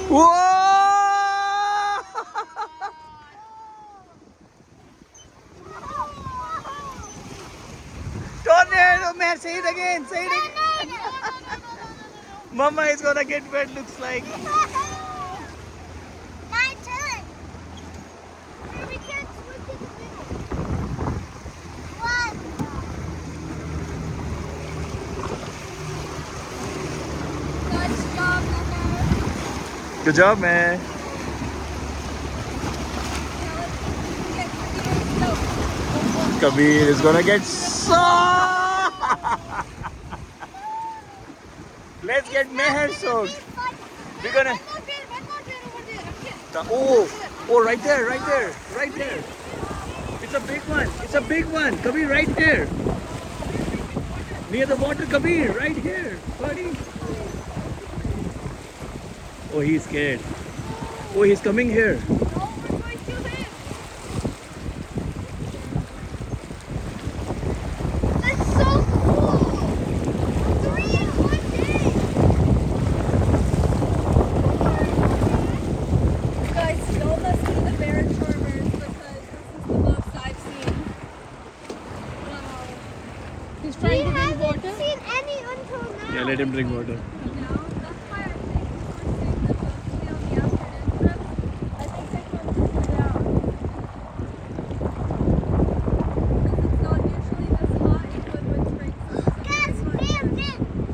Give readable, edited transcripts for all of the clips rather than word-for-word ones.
Whoa! Tornado, man! Say it again! Say it again! Mama is gonna get wet, looks like. My turn. We can't switch in the middle. One. Nice job, Mama. Good job, man. Kabir is gonna get so. Let's get Meher soaked. We're gonna. Oh, oh, right there, right there, right there. It's a big one. It's a big one. Kabir, right here. Near the water, Kabir, right here, buddy. Oh, he's scared. Oh, he's coming here. That's so cool. 3 in 1 day. You guys don't listen to the bear charmers because this is the most I've seen. Wow. He's We trying to drink haven't water. seen any until now. Yeah, let him drink water. No, that's why I think we're seeing them mostly on the afternoon trip. I think they come further down. Because it's not usually this hot in Goodwood Springs. Guys, man.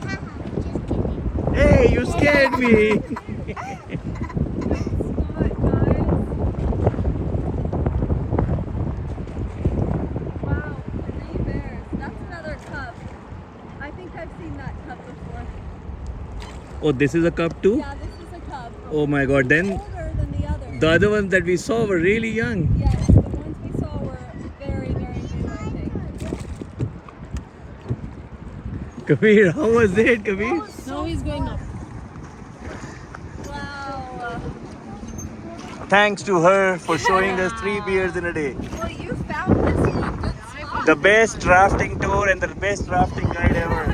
Haha, just kidding. Hey, you scared me. Wow, three bears. That's another cub. I think I've seen that cub before. Oh, this is a cup too? Yeah, this is a cub. Oh my god, then Older than the others. the other ones that we saw were really young. Yes, the ones we saw were very, very new, I think. Kabir, how was it, Kabir? No, he's going up. Wow. Thanks to her for showing us 3 beers in a day. Well, you found this one. Good spot. The best rafting tour and the best rafting guide ever.